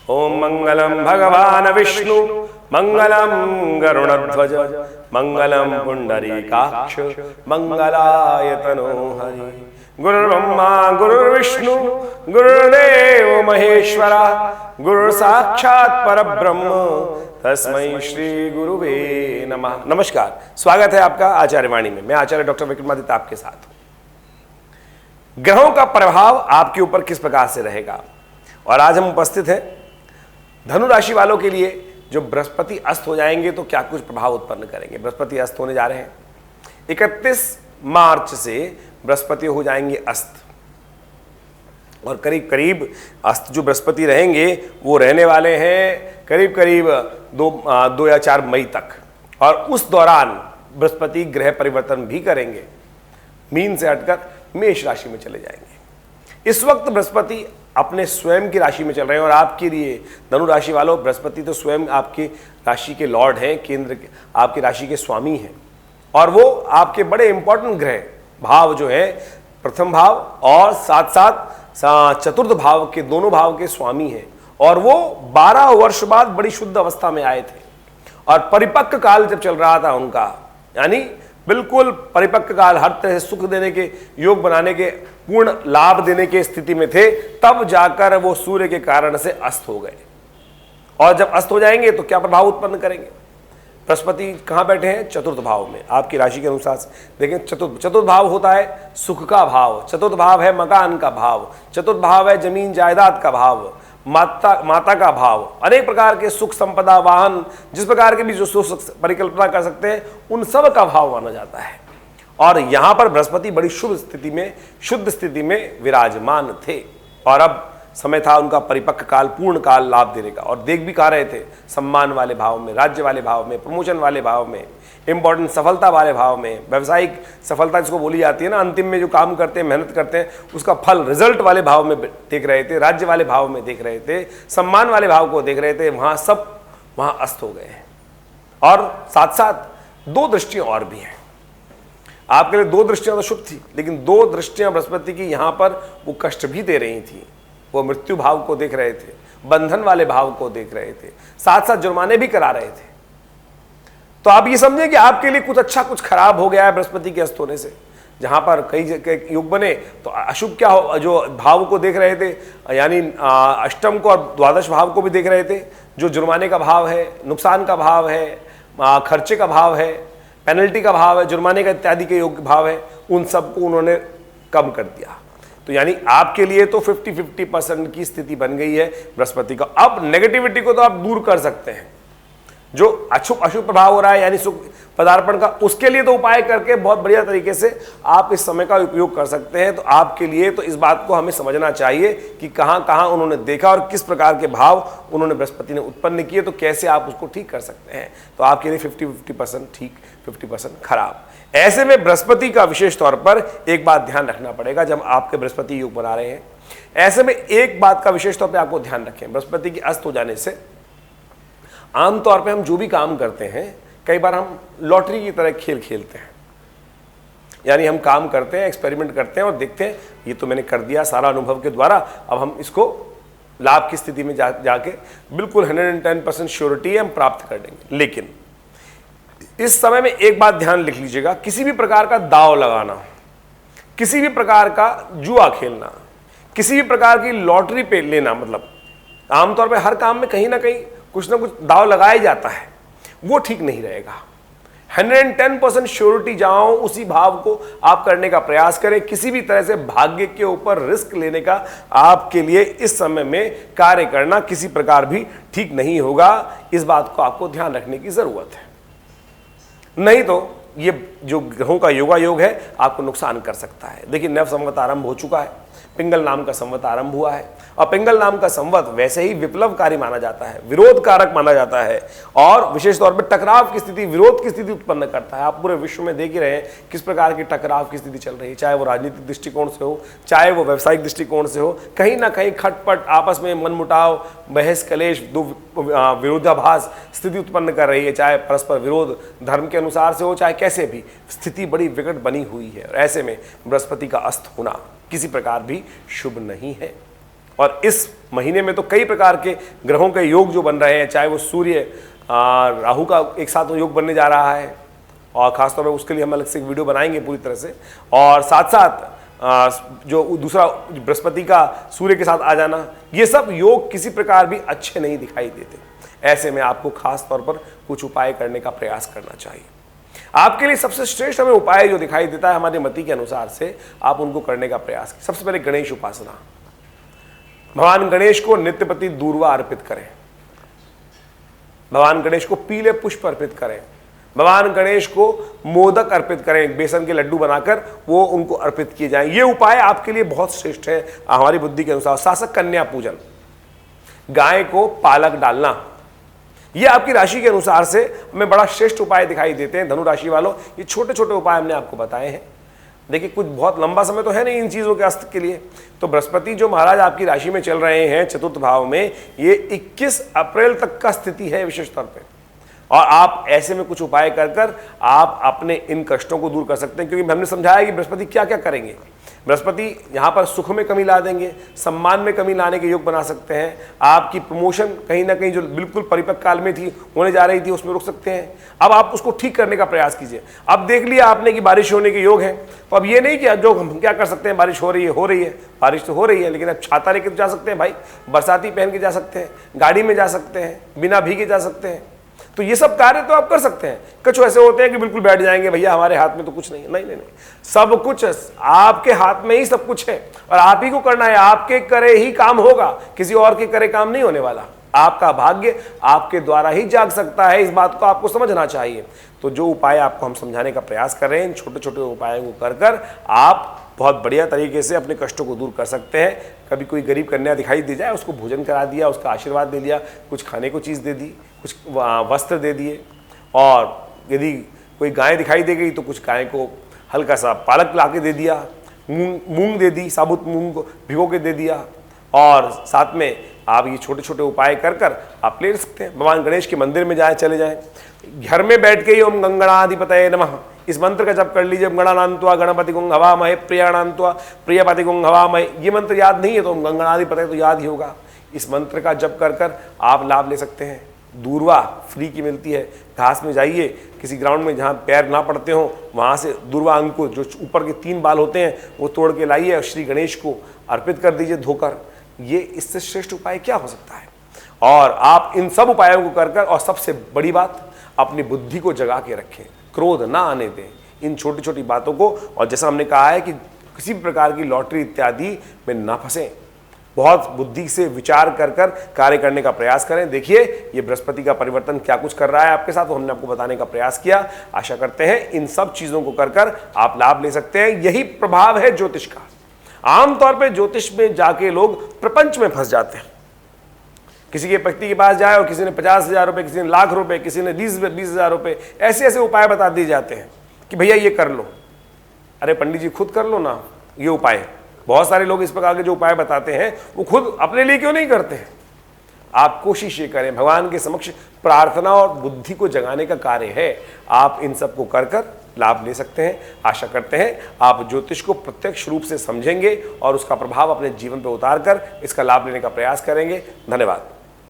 ओम मंगलम भगवान विष्णु मंगलम गरुड़ध्वज मंगलम पुंडरीकाक्ष मंगलायतनो हरि। गुरुर्ब्रह्मा गुरुर्विष्णु गुरुर्देव महेश्वरा गुरु साक्षात परब्रह्म तस्मै श्री गुरुवे नमः। नमस्कार, स्वागत है आपका आचार्यवाणी में। मैं आचार्य डॉक्टर विक्रमादित्य आपके साथ हूं। ग्रहों का प्रभाव आपके ऊपर किस प्रकार से रहेगा, और आज हम उपस्थित हैं धनु राशि वालों के लिए। जो बृहस्पति अस्त हो जाएंगे तो क्या कुछ प्रभाव उत्पन्न करेंगे। बृहस्पति अस्त होने जा रहे हैं 31 मार्च से बृहस्पति हो जाएंगे अस्त, और करीब करीब अस्त जो बृहस्पति रहेंगे वो रहने वाले हैं करीब करीब 2 या 4 मई तक। और उस दौरान बृहस्पति ग्रह परिवर्तन भी करेंगे, मीन से हटकर मेष राशि में चले जाएंगे। इस वक्त बृहस्पति अपने स्वयं की राशि में चल रहे हैं, और आपके लिए धनु राशि वालों बृहस्पति तो स्वयं आपकी राशि के लॉर्ड हैं, केंद्र के आपकी राशि के स्वामी हैं, और वो आपके बड़े इंपॉर्टेंट ग्रह भाव जो है प्रथम भाव और साथ साथ चतुर्थ भाव के दोनों भाव के स्वामी हैं। और वो 12 वर्ष बाद बड़ी शुद्ध अवस्था में आए थे, और परिपक्व काल जब चल रहा था उनका, यानी बिल्कुल परिपक्व काल, हर तरह से सुख देने के योग बनाने के पूर्ण लाभ देने के स्थिति में थे, तब जाकर वो सूर्य के कारण से अस्त हो गए। और जब अस्त हो जाएंगे तो क्या प्रभाव उत्पन्न करेंगे। बृहस्पति कहां बैठे हैं, चतुर्थ भाव में। आपकी राशि के अनुसार देखें, चतुर्थ भाव होता है सुख का भाव, चतुर्थ भाव है मकान का भाव, चतुर्थ भाव है जमीन जायदाद का भाव, माता का भाव, अनेक प्रकार के सुख संपदा वाहन, जिस प्रकार के भी जो सुख परिकल्पना कर सकते हैं उन सब का भाव माना जाता है। और यहां पर बृहस्पति बड़ी शुभ स्थिति में, शुद्ध स्थिति में विराजमान थे, और अब समय था उनका परिपक्व काल, पूर्ण काल लाभ देने का। और देख भी कहा रहे थे सम्मान वाले भाव में, राज्य वाले भाव में, प्रमोशन वाले भाव में, इंपॉर्टेंट सफलता वाले भाव में, व्यावसायिक सफलता जिसको बोली जाती है ना, अंतिम में जो काम करते हैं, मेहनत करते हैं, उसका फल रिजल्ट वाले भाव में देख रहे थे, राज्य वाले भाव में देख रहे थे, सम्मान वाले भाव को देख रहे थे। वहां अस्त हो गए हैं। और साथ साथ 2 दृष्टियां और भी हैं आपके लिए। 2 दृष्टियां तो शुभ थी, लेकिन 2 दृष्टियां बृहस्पति की यहां पर वो कष्ट भी दे रही थी। वो मृत्यु भाव को देख रहे थे, बंधन वाले भाव को देख रहे थे, साथ साथ जुर्माने भी करा रहे थे। तो आप ये समझें कि आपके लिए कुछ अच्छा कुछ खराब हो गया है बृहस्पति के अस्त होने से। जहां पर कई योग बने तो अशुभ क्या हो, जो भाव को देख रहे थे, यानी अष्टम को और द्वादश भाव को भी देख रहे थे, जो जुर्माने का भाव है, नुकसान का भाव है, खर्चे का भाव है, पेनल्टी का भाव है, जुर्माने का इत्यादि के योग भाव है, उन सबको उन्होंने कम कर दिया। तो यानी आपके लिए तो 50-50% की स्थिति बन गई है बृहस्पति का। अब नेगेटिविटी को तो आप दूर कर सकते हैं, जो अशुभ प्रभाव हो रहा है यानी सुख पदार्पण का, उसके लिए तो उपाय करके बहुत बढ़िया तरीके से आप इस समय का उपयोग कर सकते हैं। तो आपके लिए तो इस बात को हमें समझना चाहिए कि कहां कहां उन्होंने देखा और किस प्रकार के भाव उन्होंने बृहस्पति ने उत्पन्न किए, तो कैसे आप उसको ठीक कर सकते हैं। तो आपके लिए 50-50% ठीक, 50% खराब। ऐसे में बृहस्पति का विशेष तौर पर एक बात ध्यान रखना पड़ेगा जब आपके बृहस्पति योग बना रहे हैं। ऐसे में एक बात का विशेष तौर पर आपको ध्यान रखें, बृहस्पति की अस्त हो जाने से आमतौर पे हम जो भी काम करते हैं, कई बार हम लॉटरी की तरह खेल खेलते हैं। यानी हम काम करते हैं, एक्सपेरिमेंट करते हैं और देखते हैं ये तो मैंने कर दिया सारा अनुभव के द्वारा, अब हम इसको लाभ की स्थिति में जाके बिल्कुल 110% श्योरिटी हम प्राप्त कर देंगे। लेकिन इस समय में एक बात ध्यान लिख लीजिएगा, किसी भी प्रकार का दांव लगाना, किसी भी प्रकार का जुआ खेलना, किसी भी प्रकार की लॉटरी पे लेना, मतलब आमतौर पे हर काम में कहीं ना कहीं कुछ ना कुछ दांव लगाया जाता है, वो ठीक नहीं रहेगा। 110% श्योरिटी जाओ, उसी भाव को आप करने का प्रयास करें। किसी भी तरह से भाग्य के ऊपर रिस्क लेने का आपके लिए इस समय में कार्य करना किसी प्रकार भी ठीक नहीं होगा। इस बात को आपको ध्यान रखने की जरूरत है, नहीं तो ये जो ग्रहों का योगा योग है आपको नुकसान कर सकता है। देखिए, नव संवत आरंभ हो चुका है, पिंगल नाम का संवत आरंभ हुआ है, और पिंगल नाम का संवत वैसे ही विप्लवकारी माना जाता है, विरोध कारक माना जाता है, और विशेष तौर पर टकराव की स्थिति, विरोध की स्थिति उत्पन्न करता है। आप पूरे विश्व में देख ही रहे हैं किस प्रकार की टकराव की स्थिति चल रही है, चाहे वो राजनीतिक दृष्टिकोण से हो, चाहे वो व्यावसायिक दृष्टिकोण से हो। कहीं ना कहीं खटपट, आपस में मनमुटाव, बहस कलेश, दो विरोधाभास स्थिति उत्पन्न कर रही है, चाहे परस्पर विरोध धर्म के अनुसार से हो, चाहे कैसे भी, स्थिति बड़ी विकट बनी हुई है। और ऐसे में बृहस्पति का अस्त होना किसी प्रकार भी शुभ नहीं है। और इस महीने में तो कई प्रकार के ग्रहों के योग जो बन रहे हैं, चाहे वो सूर्य राहु का एक साथ योग बनने जा रहा है, और खासतौर पर उसके लिए हम अलग से एक वीडियो बनाएंगे पूरी तरह से, और साथ साथ जो दूसरा बृहस्पति का सूर्य के साथ आ जाना, ये सब योग किसी प्रकार भी अच्छे नहीं दिखाई देते। ऐसे में आपको खास तौर पर कुछ उपाय करने का प्रयास करना चाहिए। आपके लिए सबसे श्रेष्ठ हमें उपाय जो दिखाई देता है हमारे मति के अनुसार से, आप उनको करने का प्रयास करें। सबसे पहले गणेश उपासना। भगवान गणेश को नित्यप्रति दूर्वा अर्पित करें, भगवान गणेश को पीले पुष्प अर्पित करें, भगवान गणेश को मोदक अर्पित करें, बेसन के लड्डू बनाकर वो उनको अर्पित किए जाएं। ये उपाय आपके लिए बहुत श्रेष्ठ है हमारी बुद्धि के अनुसार। शासक कन्या पूजन, गाय को पालक डालना, ये आपकी राशि के अनुसार से हमें बड़ा श्रेष्ठ उपाय दिखाई देते हैं। धनु राशि वालों, ये छोटे छोटे उपाय हमने आपको बताए हैं। देखिए, कुछ बहुत लंबा समय तो है नहीं इन चीज़ों के अस्त्र के लिए। तो बृहस्पति जो महाराज आपकी राशि में चल रहे हैं चतुर्थ भाव में, ये 21 अप्रैल तक का स्थिति है विशेष तौर पे, और आप ऐसे में कुछ उपाय कर कर आप अपने इन कष्टों को दूर कर सकते हैं। क्योंकि हमने समझाया कि बृहस्पति क्या क्या करेंगे। बृहस्पति यहाँ पर सुख में कमी ला देंगे, सम्मान में कमी लाने के योग बना सकते हैं, आपकी प्रमोशन कहीं ना कहीं जो बिल्कुल परिपक्व काल में थी, होने जा रही थी, उसमें रुक सकते हैं। अब आप उसको ठीक करने का प्रयास कीजिए। अब देख लिया आपने कि बारिश होने के योग है, तो अब ये नहीं कि जो हम क्या कर सकते हैं, बारिश हो रही है, बारिश तो हो रही है, लेकिन अब छाता लेकर जा सकते हैं भाई, बरसाती पहन के जा सकते हैं, गाड़ी में जा सकते हैं, बिना भीगे जा सकते हैं। तो ये सब कार्य तो आप कर सकते हैं। कुछ ऐसे होते हैं कि बिल्कुल बैठ जाएंगे, भैया हमारे हाथ में तो कुछ नहीं है। नहीं, सब कुछ आपके हाथ में ही सब कुछ है, और आप ही को करना है। आपके करे ही काम होगा, किसी और के करे काम नहीं होने वाला। आपका भाग्य आपके द्वारा ही जाग सकता है, इस बात को आपको समझना चाहिए। तो जो उपाय आपको हम समझाने का प्रयास कर रहे हैं, इन छोटे छोटे उपायों को कर कर आप बहुत बढ़िया तरीके से अपने कष्टों को दूर कर सकते हैं। कभी कोई गरीब कन्या दिखाई दे जाए, उसको भोजन करा दिया, उसका आशीर्वाद दे दिया, कुछ खाने को चीज़ दे दी, कुछ वस्त्र दे दिए, और यदि कोई गाय दिखाई दे गई तो कुछ गाय को हल्का सा पालक ला के दे दिया, मूंग दे दी, साबुत मूंग को भिगो के दे दिया, और साथ में आप ये छोटे छोटे उपाय कर कर आप ले सकते हैं। भगवान गणेश के मंदिर में चले जाएं, घर में बैठ के ही ओम गंगणाधिपतये नमः इस मंत्र का जप कर लीजिए। गणनान्त्वा गणपति गुं हवामहे प्रियाणान्त्वा प्रियपति गुं हवामहे, ये मंत्र याद नहीं है तो गंगणाधिपतये तो याद ही होगा। इस मंत्र का जप कर कर आप लाभ ले सकते हैं। दूर्वा फ्री की मिलती है, घास में जाइए, किसी ग्राउंड में जहाँ पैर ना पड़ते हो वहाँ से दूर्वा अंकुर जो ऊपर के 3 बाल होते हैं वो तोड़ के लाइए और श्री गणेश को अर्पित कर दीजिए धोकर। ये इससे श्रेष्ठ उपाय क्या हो सकता है। और आप इन सब उपायों को कर कर, और सबसे बड़ी बात, अपनी बुद्धि को जगा के रखें, क्रोध ना आने दें इन छोटी छोटी बातों को। और जैसा हमने कहा है कि किसी भी प्रकार की लॉटरी इत्यादि में ना फंसें, बहुत बुद्धि से विचार कर कर कार्य करने का प्रयास करें। देखिए ये बृहस्पति का परिवर्तन क्या कुछ कर रहा है आपके साथ, वो हमने आपको बताने का प्रयास किया। आशा करते हैं इन सब चीजों को कर कर आप लाभ ले सकते हैं। यही प्रभाव है ज्योतिष का। आमतौर पे ज्योतिष में जाके लोग प्रपंच में फंस जाते हैं। किसी के व्यक्ति के पास जाए और किसी ने 50,000 रुपए, किसी ने लाख रुपए, किसी ने 20,000 रुपए, ऐसे ऐसे उपाय बता दिए जाते हैं कि भैया ये कर लो। अरे पंडित जी खुद कर लो ना ये उपाय। बहुत सारे लोग इस प्रकार के जो उपाय बताते हैं वो खुद अपने लिए क्यों नहीं करते हैं। आप कोशिश ये करें, भगवान के समक्ष प्रार्थना और बुद्धि को जगाने का कार्य है। आप इन सब को कर कर लाभ ले सकते हैं। आशा करते हैं आप ज्योतिष को प्रत्यक्ष रूप से समझेंगे और उसका प्रभाव अपने जीवन पर उतार कर इसका लाभ लेने का प्रयास करेंगे। धन्यवाद।